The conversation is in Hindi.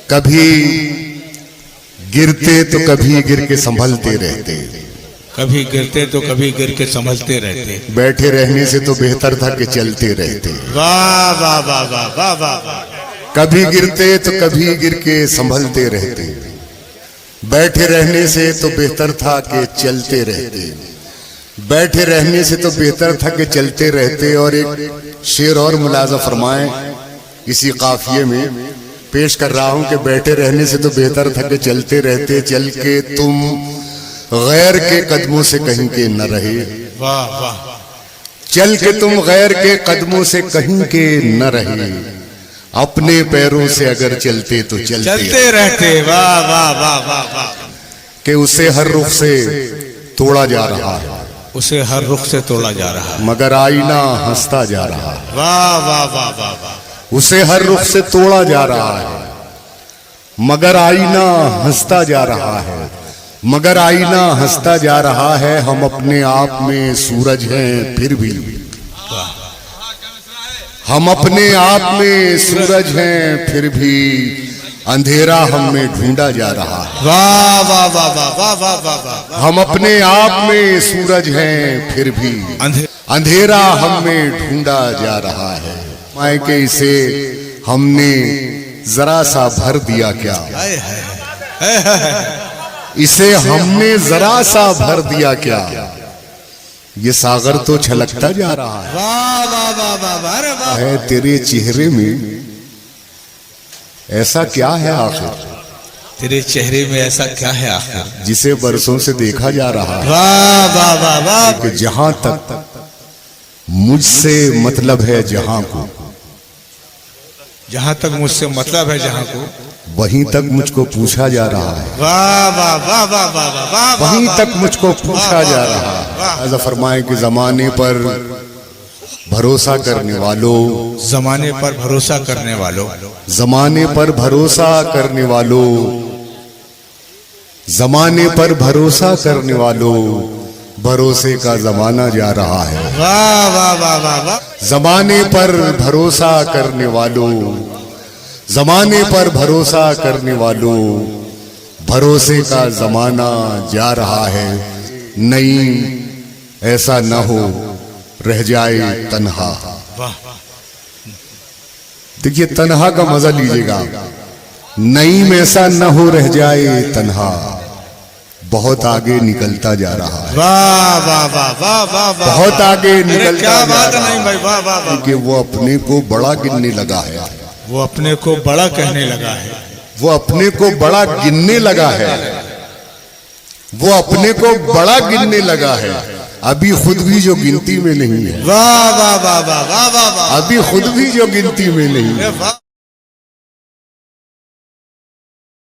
कभी गिरते तो कभी गिर के संभलते रहते, कभी गिरते तो कभी गिर के संभलते रहते, बैठे रहने से तो बेहतर था कि चलते रहते। वाह वाह वाह वाह वाह वाह। कभी गिरते तो कभी गिर के संभलते रहते, बैठे रहने से तो बेहतर था कि चलते रहते, बैठे रहने से तो बेहतर था कि चलते रहते। और एक शेर और मुलाजा फरमाएं इसी काफिये में पेश कर रहा हूं कि बैठे रहने से तो बेहतर था कि चलते रहते, चल के तुम गैर के कदमों से कहीं के न रहे। वाह वाह। चल के तुम गैर के कदमों से कहीं के न रहे, अपने पैरों से अगर चलते तो चलते रहते। वाह वाह वाह वाह वाह। कि उसे हर रुख से तोड़ा जा रहा है, उसे हर रुख से तोड़ा जा रहा है, मगर आईना हंसता जा रहा है। वाह वाह वाह वाह वाह। उसे हर रुख से तोड़ा जा रहा है, मगर आईना हंसता जा रहा है, मगर आईना हंसता जा रहा है। हम अपने आप में सूरज हैं फिर भी, हम अपने आप में सूरज हैं फिर भी, अंधेरा हम में ढूंढा जा रहा है। वाह वाह वाह वाह वाह वाह वाह वाह। हम अपने आप में सूरज हैं फिर भी, अंधेरा हम में ढूंढा जा रहा है। माए के इसे हमने जरा सा भर दिया क्या, इसे हमने जरा सा भर दिया क्या, ये सागर तो छलकता जा रहा है। वाह वाह वाह वाह वाह। है तेरे चेहरे में ऐसा क्या है आखिर, तेरे चेहरे में ऐसा क्या है आखिर, जिसे बरसों से देखा जा रहा है। वाह वाह वाह वाह। कि जहां तक मुझसे मतलब है जहां को, जहां तक मुझसे मतलब है जहां को, वहीं तक मुझको पूछा जा रहा है। वाह वाह वाह वाह वाह वाह। वहीं तक मुझको पूछा जा रहा है। ऐसा फरमाए कि जमाने पर भरोसा करने वालों, जमाने पर भरोसा करने वालों, जमाने पर भरोसा करने वालों, जमाने पर भरोसा करने वालों, भरोसे का जमाना जा रहा है। वाह वाह वाह वाह वाह। जमाने पर भरोसा करने वालों, जमाने पर भरोसा करने वालों, भरोसे का जमाना जा रहा है। नहीं ऐसा न हो रह जाए तन्हा। देखिए तन्हा का मजा लीजिएगा। नहीं ऐसा न हो रह जाए तन्हा, बहुत आगे निकलता जा रहा है। वाह वाह वाह वाह वाह। बहुत आगे निकलता क्या जा बात रहा नहीं भाई। वाह वाह वाह। कि वो अपने को बड़ा गिनने लगा है, वो अपने को बड़ा कहने लगा है, वो अपने को बड़ा गिनने लगा है, वो अपने को बड़ा गिनने लगा है। अभी खुद भी जो गिनती में नहीं है। वाह वाह वाह वाह वाह वाह। अभी खुद भी जो गिनती में नहीं है।